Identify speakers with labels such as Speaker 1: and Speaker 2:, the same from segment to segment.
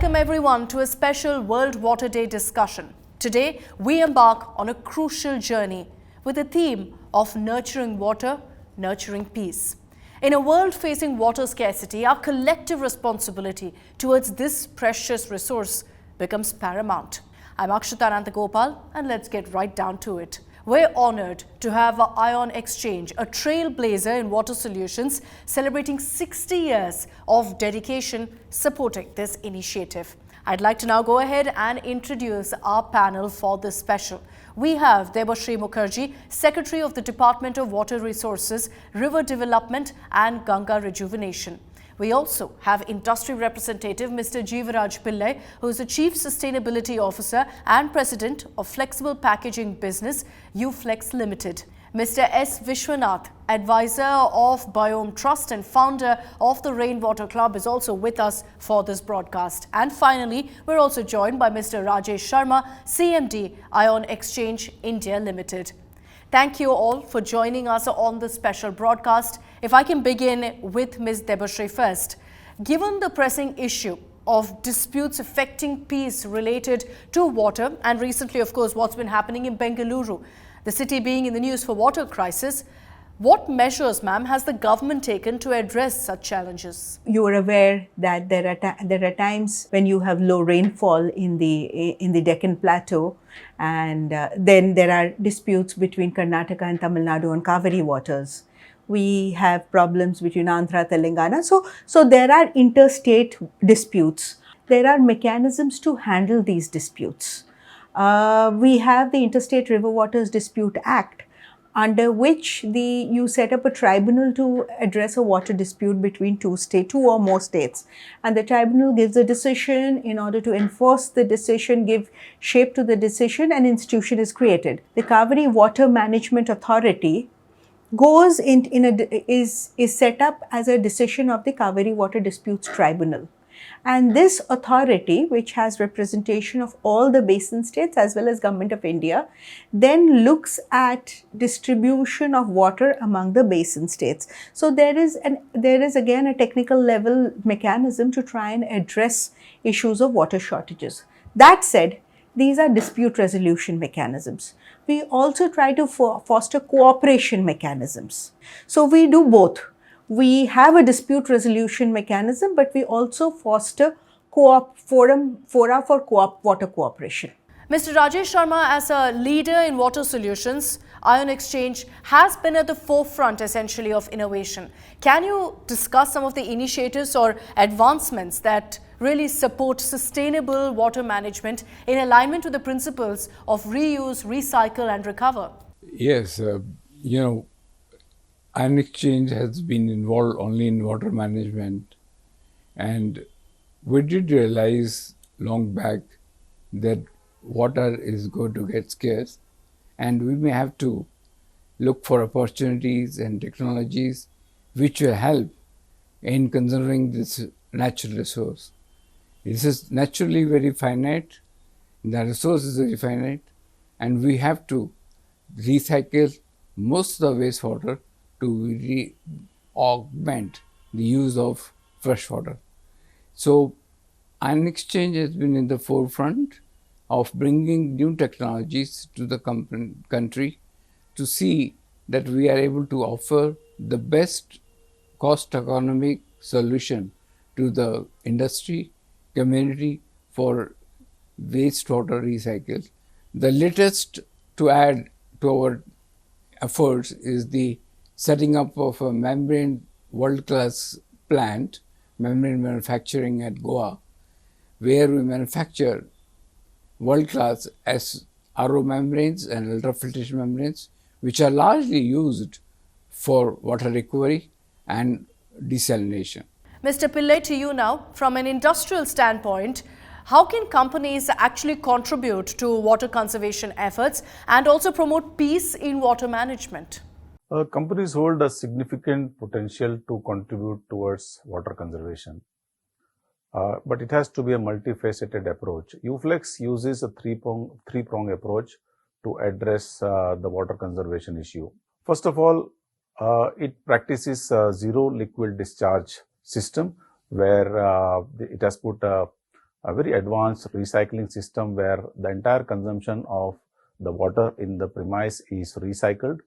Speaker 1: Welcome everyone to a special World Water Day discussion. Today, we embark on a crucial journey with the theme of nurturing water, nurturing peace. In a world facing water scarcity, our collective responsibility towards this precious resource becomes paramount. I'm Akshita Anantagopal, and let's get right down to it. We're honored to have Ion Exchange, a trailblazer in water solutions, celebrating 60 years of dedication supporting this initiative. I'd like to now go ahead and introduce our panel for this special. We have Debashree Mukherjee, Secretary of the Department of Water Resources, River Development and Ganga Rejuvenation. We also have industry representative Mr. Jeevaraj Pillai, who is the Chief Sustainability Officer and President of Flexible Packaging Business, UFlex Limited. Mr. S. Vishwanath, Advisor of Biome Trust and founder of the Rainwater Club, is also with us for this broadcast. And finally, we're also joined by Mr. Rajesh Sharma, CMD, Ion Exchange India Limited. Thank you all for joining us on this special broadcast. If I can begin with Ms. Debashree first. Given the pressing issue of disputes affecting peace related to water, and recently, of course, what's been happening in Bengaluru, the city being in the news for water crisis, what measures, ma'am, has the government taken to address such challenges?
Speaker 2: You are aware that there are times when you have low rainfall in the Deccan Plateau, and then there are disputes between Karnataka and Tamil Nadu on Kaveri waters. We have problems between Andhra, Telangana. So there are interstate disputes. There are mechanisms to handle these disputes. We have the Interstate River Waters Dispute Act, under which you set up a tribunal to address a water dispute between two or more states. And the tribunal gives a decision. In order to enforce the decision, give shape to the decision, an institution is created. The Kaveri Water Management Authority is set up as a decision of the Kaveri Water Disputes Tribunal. And this authority, which has representation of all the basin states as well as Government of India, then looks at distribution of water among the basin states. So there is again a technical level mechanism to try and address issues of water shortages. That said, these are dispute resolution mechanisms. We also try to foster cooperation mechanisms. So we do both. We have a dispute resolution mechanism, but we also foster fora for water cooperation.
Speaker 1: Mr. Rajesh Sharma, as a leader in water solutions, Ion Exchange has been at the forefront essentially of innovation. Can you discuss some of the initiatives or advancements that really support sustainable water management in alignment with the principles of reuse, recycle and recover?
Speaker 3: Yes, Ion Exchange has been involved only in water management, and we did realize long back that water is going to get scarce, and we may have to look for opportunities and technologies which will help in conserving this natural resource. This is naturally very finite, the resource is very finite, and we have to recycle most of the wastewater to augment the use of fresh water. So, Ion Exchange has been in the forefront of bringing new technologies to the country to see that we are able to offer the best cost economic solution to the industry, community for wastewater recycle. The latest to add to our efforts is the setting up of a membrane world-class plant, membrane manufacturing at Goa, where we manufacture world-class RO membranes and ultrafiltration membranes, which are largely used for water recovery and desalination.
Speaker 1: Mr. Pillai, to you now, from an industrial standpoint, how can companies actually contribute to water conservation efforts and also promote peace in water management?
Speaker 4: Companies hold a significant potential to contribute towards water conservation, but it has to be a multifaceted approach. UFlex uses a three-prong approach to address the water conservation issue. First of all, it practices zero liquid discharge system, where it has put a a very advanced recycling system where the entire consumption of the water in the premise is recycled.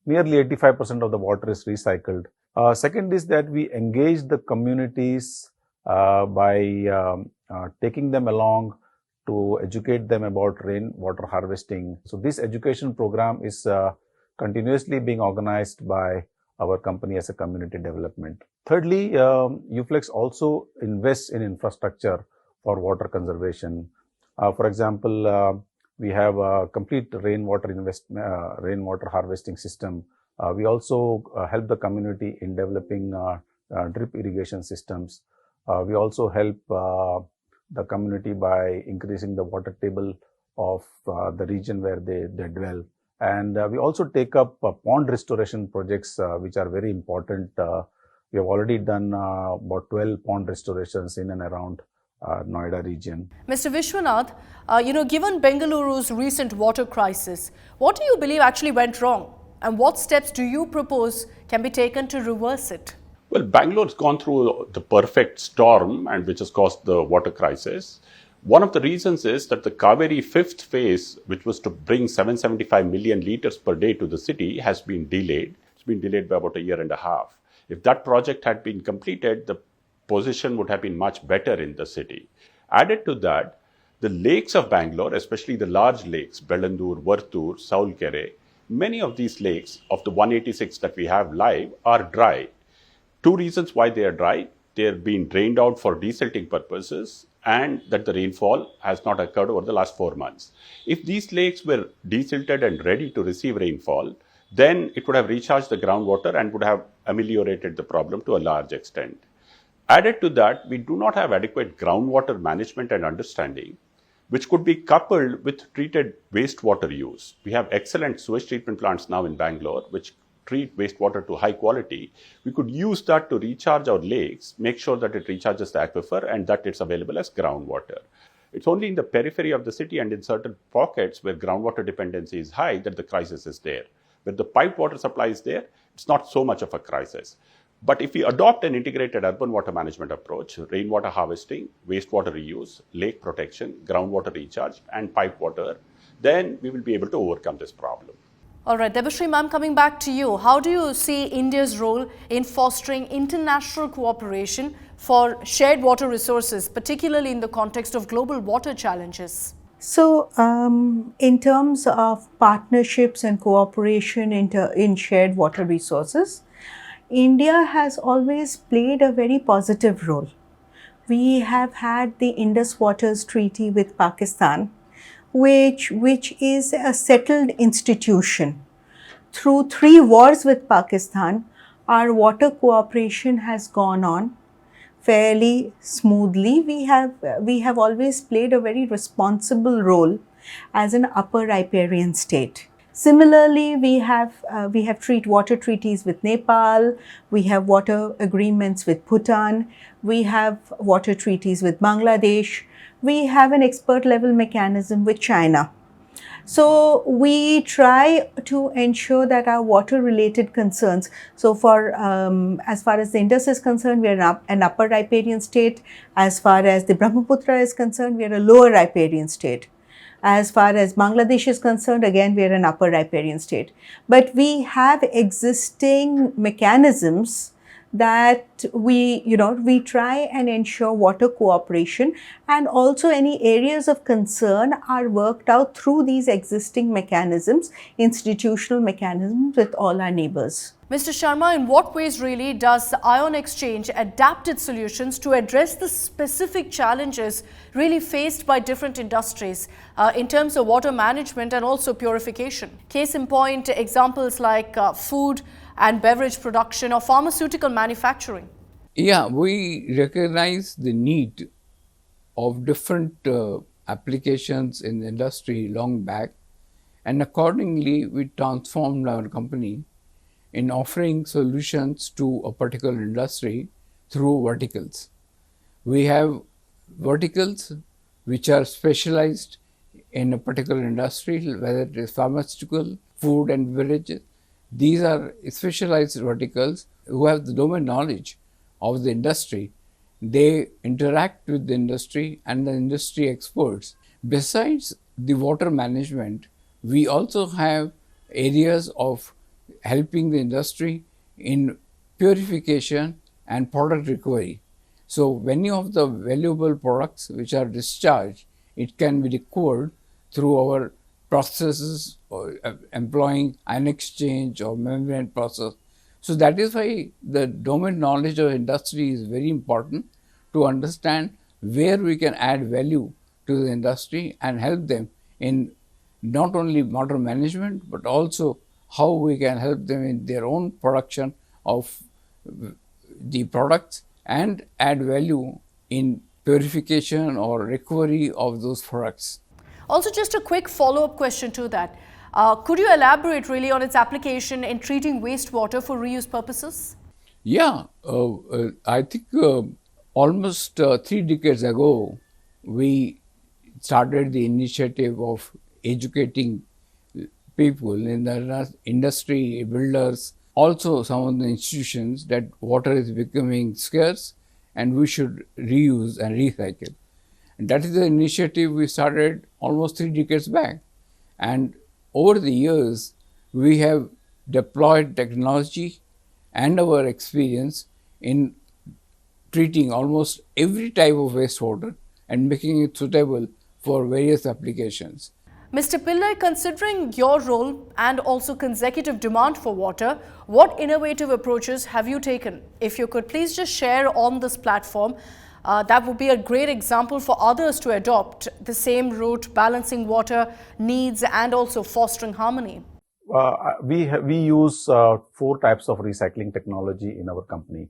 Speaker 4: Nearly 85% of the water is recycled. Second is that we engage the communities by taking them along to educate them about rainwater harvesting. So this education program is continuously being organized by our company as a community development. Thirdly, UFlex also invests in infrastructure for water conservation. For example, we have a complete rainwater harvesting system. We also help the community in developing drip irrigation systems. We also help the community by increasing the water table of the region where they dwell. And we also take up pond restoration projects, which are very important. We have already done about 12 pond restorations in and around Noida region.
Speaker 1: Mr. Vishwanath, given Bengaluru's recent water crisis, what do you believe actually went wrong? And what steps do you propose can be taken to reverse it?
Speaker 5: Well, Bangalore's gone through the perfect storm, and which has caused the water crisis. One of the reasons is that the Kaveri fifth phase, which was to bring 775 million liters per day to the city, has been delayed. It's been delayed by about a year and a half. If that project had been completed, the position would have been much better in the city. Added to that, the lakes of Bangalore, especially the large lakes, Belandur, Vartur, Saulkere, many of these lakes, of the 186 that we have live, are dry. Two reasons why they are dry: they're being drained out for desilting purposes, and that the rainfall has not occurred over the last 4 months. If these lakes were desilted and ready to receive rainfall, then it would have recharged the groundwater and would have ameliorated the problem to a large extent. Added to that, we do not have adequate groundwater management and understanding, which could be coupled with treated wastewater use. We have excellent sewage treatment plants now in Bangalore, which treat wastewater to high quality. We could use that to recharge our lakes, make sure that it recharges the aquifer and that it's available as groundwater. It's only in the periphery of the city and in certain pockets where groundwater dependency is high that the crisis is there. Where the piped water supply is there, it's not so much of a crisis. But if we adopt an integrated urban water management approach, rainwater harvesting, wastewater reuse, lake protection, groundwater recharge, and piped water, then we will be able to overcome this problem.
Speaker 1: All right, Debashri ma'am, coming back to you, how do you see India's role in fostering international cooperation for shared water resources, particularly in the context of global water challenges?
Speaker 2: So, in terms of partnerships and cooperation in shared water resources, India has always played a very positive role. We have had the Indus Waters Treaty with Pakistan, which is a settled institution. Through 3 wars with Pakistan, our water cooperation has gone on fairly smoothly. We have always played a very responsible role as an upper riparian state. Similarly, we have water treaties with Nepal, we have water agreements with Bhutan, we have water treaties with Bangladesh, we have an expert level mechanism with China. So we try to ensure that our water related concerns, so for as far as the Indus is concerned, we are an upper riparian state. As far as the Brahmaputra is concerned, we are a lower riparian state. As far as Bangladesh is concerned, again, we are an upper riparian state. But we have existing mechanisms that we try and ensure water cooperation, and also any areas of concern are worked out through these existing mechanisms, institutional mechanisms with all our neighbors.
Speaker 1: Mr. Sharma, in what ways really does the Ion Exchange adapt its solutions to address the specific challenges really faced by different industries in terms of water management and also purification? Case in point, examples like food and beverage production or pharmaceutical manufacturing.
Speaker 3: Yeah, we recognize the need of different applications in the industry long back, and accordingly we transformed our company in offering solutions to a particular industry through verticals. We have verticals which are specialized in a particular industry, whether it is pharmaceutical, food and beverages. These are specialized verticals who have the domain knowledge of the industry, they interact with the industry and the industry experts. Besides the water management, we also have areas of helping the industry in purification and product recovery. So many of the valuable products which are discharged, it can be recovered through our processes or employing ion exchange or membrane process. So that is why the domain knowledge of industry is very important to understand where we can add value to the industry and help them in not only water management but also how we can help them in their own production of the products and add value in purification or recovery of those products.
Speaker 1: Also, just a quick follow-up question to that. Could you elaborate really on its application in treating wastewater for reuse purposes?
Speaker 3: Yeah, I think almost 3 decades ago, we started the initiative of educating people in the industry, builders, also some of the institutions that water is becoming scarce and we should reuse and recycle. And that is the initiative we started almost 3 decades back. And over the years, we have deployed technology and our experience in treating almost every type of wastewater and making it suitable for various applications.
Speaker 1: Mr. Pillai, considering your role and also consecutive demand for water, what innovative approaches have you taken? If you could please just share on this platform, that would be a great example for others to adopt the same route, balancing water needs and also fostering harmony.
Speaker 4: We use 4 types of recycling technology in our company.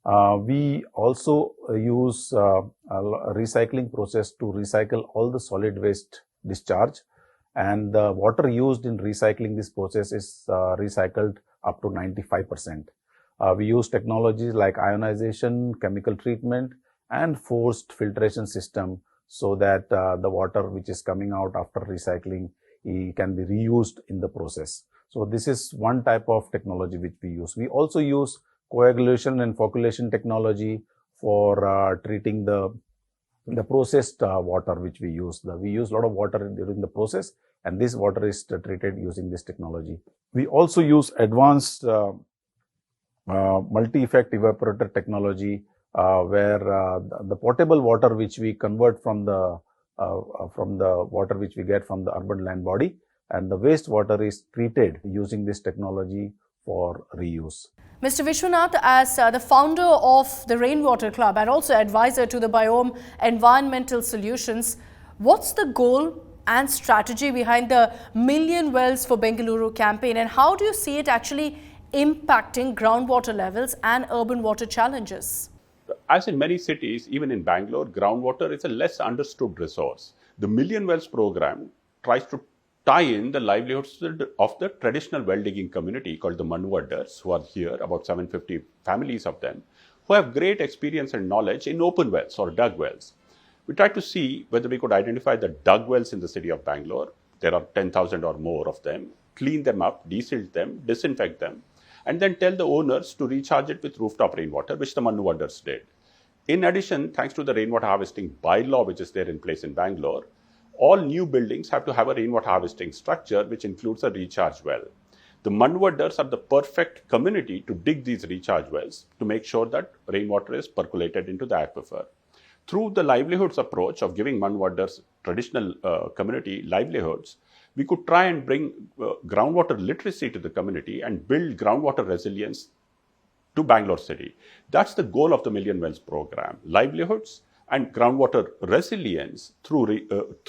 Speaker 4: We also use a recycling process to recycle all the solid waste discharge, and the water used in recycling this process is recycled up to 95%. We use technologies like ionization, chemical treatment, and forced filtration system so that the water which is coming out after recycling can be reused in the process. So this is one type of technology which we use. We also use coagulation and flocculation technology for treating the processed water which we use. We use a lot of water during the process, and this water is treated using this technology. We also use advanced multi-effect evaporator technology where the potable water which we convert from the water which we get from the urban land body, and the wastewater is treated using this technology for reuse.
Speaker 1: Mr. Vishwanath, as the founder of the Rainwater Club and also advisor to the Biome Environmental Solutions, what's the goal and strategy behind the Million Wells for Bengaluru campaign, and how do you see it actually impacting groundwater levels and urban water challenges?
Speaker 5: As in many cities, even in Bangalore, groundwater is a less understood resource. The Million Wells program tries to tie in the livelihoods of the traditional well digging community called the Mannuvaddars, who are here, about 750 families of them, who have great experience and knowledge in open wells or dug wells. We tried to see whether we could identify the dug wells in the city of Bangalore. There are 10,000 or more of them, clean them up, desilt them, disinfect them, and then tell the owners to recharge it with rooftop rainwater, which the Mannuvaddars did. In addition, thanks to the rainwater harvesting bylaw which is there in place in Bangalore, all new buildings have to have a rainwater harvesting structure which includes a recharge well. The Mannuvaddars are the perfect community to dig these recharge wells to make sure that rainwater is percolated into the aquifer. Through the livelihoods approach of giving Mannuvaddars traditional community livelihoods, we could try and bring groundwater literacy to the community and build groundwater resilience to Bangalore city. That's the goal of the Million Wells program: livelihoods and groundwater resilience through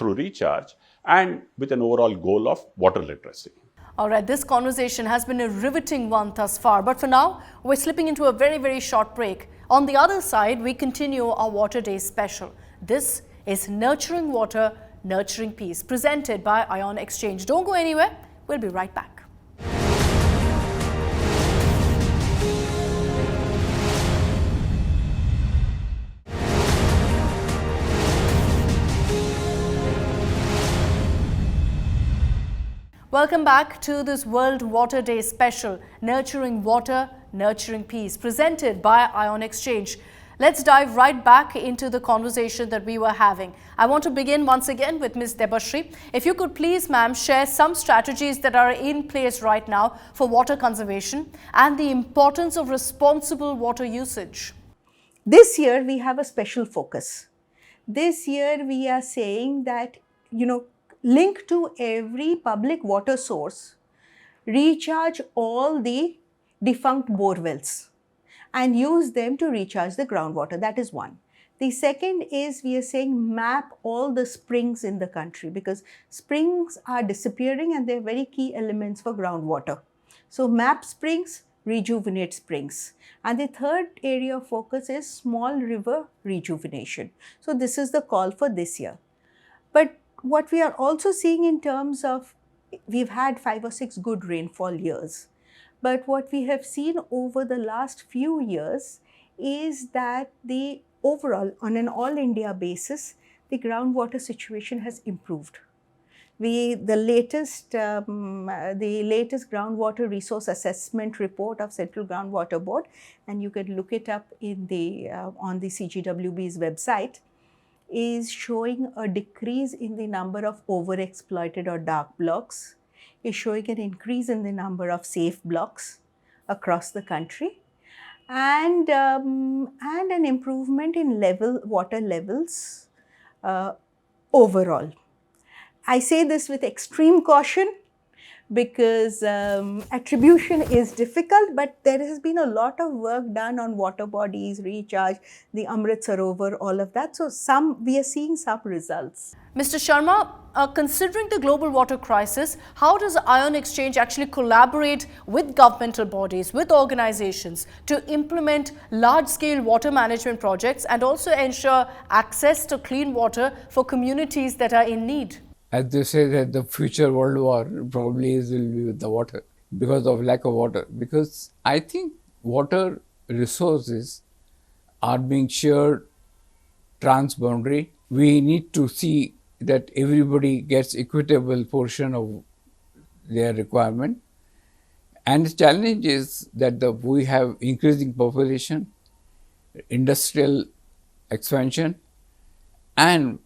Speaker 5: recharge, and with an overall goal of water literacy.
Speaker 1: All right, this conversation has been a riveting one thus far, but for now, we're slipping into a very, very short break. On the other side, we continue our Water Day special. This is Nurturing Water, Nurturing Peace, presented by Ion Exchange. Don't go anywhere, we'll be right back. Welcome back to this World Water Day special, Nurturing Water, Nurturing Peace, presented by Ion Exchange. let's dive right back into the conversation that we were having. I want to begin once again with Ms. Debashri. If you could please, ma'am, share some strategies that are in place right now for water conservation and the importance of responsible water usage.
Speaker 2: This year, we have a special focus. This year, we are saying that, link to every public water source, recharge all the defunct bore wells and use them to recharge the groundwater. That is one. The second is we are saying map all the springs in the country, because springs are disappearing and they're very key elements for groundwater. So map springs, rejuvenate springs. And the third area of focus is small river rejuvenation. So this is the call for this year. But what we are also seeing in terms of, we've had 5 or 6 good rainfall years. But what we have seen over the last few years is that the overall, on an all India basis, the groundwater situation has improved. The latest groundwater resource assessment report of Central Groundwater Board, and you can look it up in on the CGWB's website, is showing a decrease in the number of overexploited or dark blocks, is showing an increase in the number of safe blocks across the country, and an improvement in water levels overall. I say this with extreme caution because attribution is difficult, but there has been a lot of work done on water bodies, recharge, the Amrit Sarovar, all of that. So we are seeing some results.
Speaker 1: Mr. Sharma, considering the global water crisis, how does Ion Exchange actually collaborate with governmental bodies, with organizations to implement large-scale water management projects and also ensure access to clean water for communities that are in need?
Speaker 3: As they say that the future world war probably will be with the water because of lack of water. Because I think water resources are being shared transboundary. We need to see that everybody gets equitable portion of their requirement. And the challenge is that we have increasing population, industrial expansion, and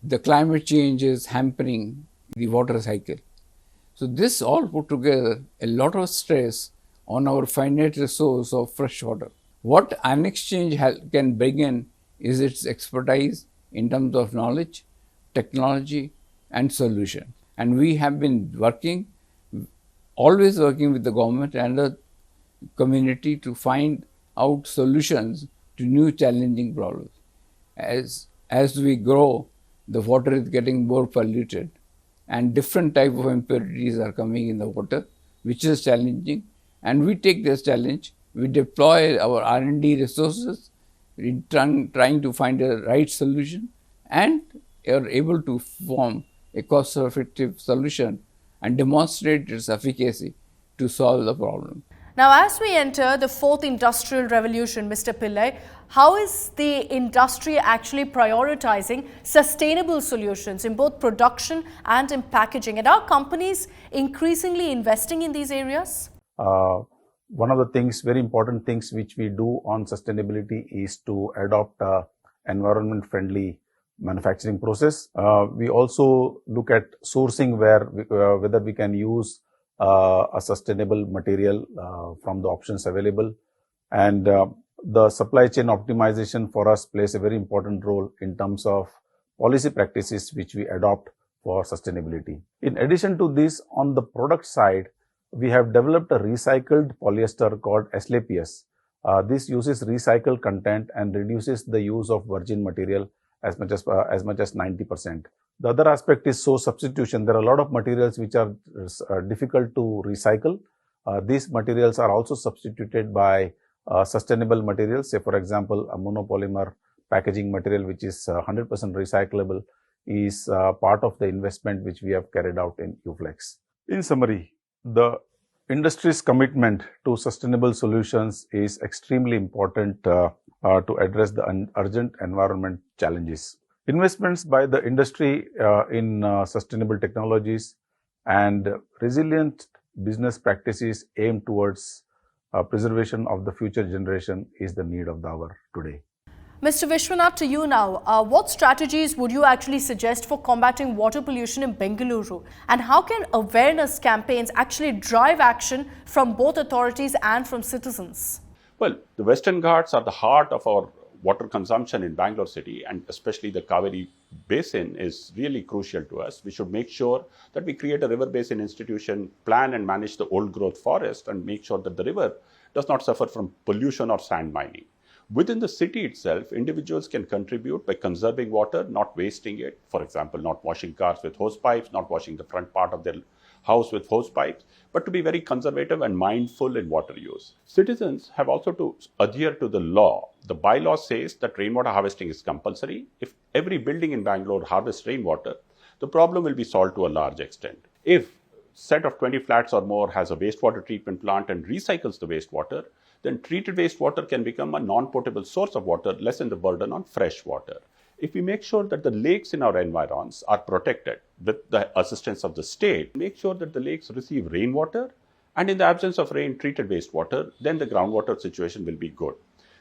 Speaker 3: the climate change is hampering the water cycle. So this all put together a lot of stress on our finite resource of fresh water. What Ion Exchange can bring in is its expertise in terms of knowledge, technology, and solution. And we have been always working with the government and the community to find out solutions to new challenging problems. As we grow, the water is getting more polluted and different type of impurities are coming in the water, which is challenging. And we take this challenge, we deploy our R&D resources in trying to find a right solution, and are able to form a cost-effective solution and demonstrate its efficacy to solve the problem.
Speaker 1: Now, as we enter the 4th industrial revolution, Mr. Pillai, how is the industry actually prioritizing sustainable solutions in both production and in packaging? And are companies increasingly investing in these areas?
Speaker 4: One of the things, very important things which we do on sustainability is to adopt environment-friendly manufacturing process. We also look at sourcing whether we can use a sustainable material from the options available, and the supply chain optimization for us plays a very important role in terms of policy practices which we adopt for sustainability. In addition to this, on the product side, we have developed a recycled polyester called SLAPS. This uses recycled content and reduces the use of virgin material as much as 90%. The other aspect is source substitution. There are a lot of materials which are difficult to recycle. These materials are also substituted by sustainable materials. Say, for example, a monopolymer packaging material which is 100% recyclable is part of the investment which we have carried out in Uflex. In summary, the industry's commitment to sustainable solutions is extremely important to address the urgent environment challenges. Investments by the industry in sustainable technologies and resilient business practices aimed towards preservation of the future generation is the need of the hour today.
Speaker 1: Mr. Vishwanath, to you now. What strategies would you actually suggest for combating water pollution in Bengaluru? And how can awareness campaigns actually drive action from both authorities and from citizens?
Speaker 5: Well, the Western Ghats are the heart of our water consumption in Bangalore city, and especially the Kaveri basin is really crucial to us. We should make sure that we create a river basin institution, plan and manage the old growth forest, and make sure that the river does not suffer from pollution or sand mining. Within the city itself, individuals can contribute by conserving water, not wasting it. For example, not washing cars with hose pipes, not washing the front part of their house with hose pipes, but to be very conservative and mindful in water use. Citizens have also to adhere to the law. The bylaw says that rainwater harvesting is compulsory. If every building in Bangalore harvests rainwater, the problem will be solved to a large extent. If set of 20 flats or more has a wastewater treatment plant and recycles the wastewater, then treated wastewater can become a non-potable source of water, lessen the burden on fresh water. If we make sure that the lakes in our environs are protected with the assistance of the state, make sure that the lakes receive rainwater, and in the absence of rain, treated wastewater, then the groundwater situation will be good.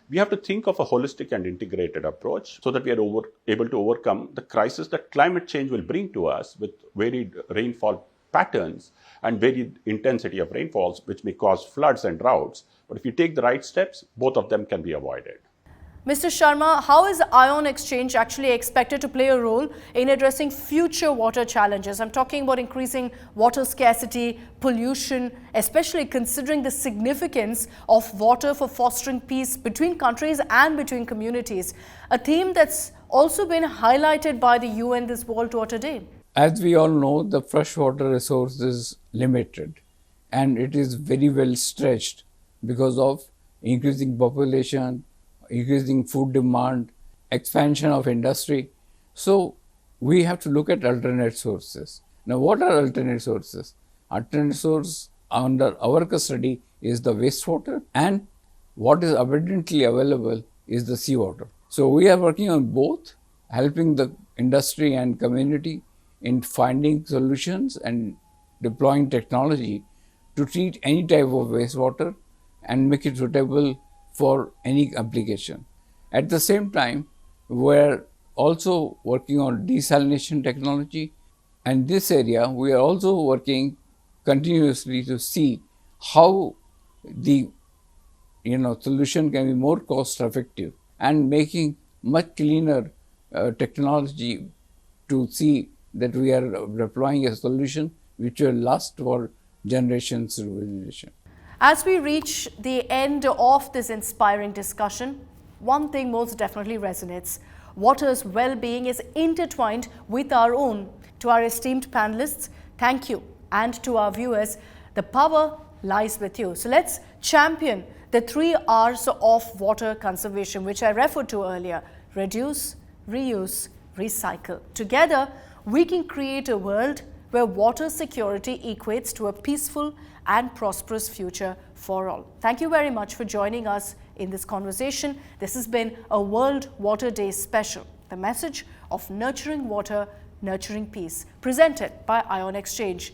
Speaker 5: We have to think of a holistic and integrated approach so that we are able to overcome the crisis that climate change will bring to us with varied rainfall patterns and varied intensity of rainfalls, which may cause floods and droughts. But if you take the right steps, both of them can be avoided.
Speaker 1: Mr. Sharma, how is ion exchange actually expected to play a role in addressing future water challenges? I'm talking about increasing water scarcity, pollution, especially considering the significance of water for fostering peace between countries and between communities, a theme that's also been highlighted by the UN this World Water Day.
Speaker 3: As we all know, the freshwater resource is limited and it is very well stretched because of increasing population, increasing food demand, expansion of industry. So we have to look at alternate sources. Now, what are alternate sources? Alternate source under our custody is the wastewater, and what is abundantly available is the seawater. So we are working on both, helping the industry and community in finding solutions and deploying technology to treat any type of wastewater and make it suitable for any application. At the same time, we're also working on desalination technology, and this area we are also working continuously to see how the solution can be more cost effective and making much cleaner technology to see that we are deploying a solution which will last for generations to generation.
Speaker 1: As we reach the end of this inspiring discussion, one thing most definitely resonates. Water's well-being is intertwined with our own. To our esteemed panelists, thank you. And to our viewers, the power lies with you. So let's champion the 3 R's of water conservation, which I referred to earlier: reduce, reuse, recycle. Together, we can create a world where water security equates to a peaceful and prosperous future for all. Thank you very much for joining us in this conversation. This has been a World Water Day special, the message of nurturing water, nurturing peace, presented by Ion Exchange.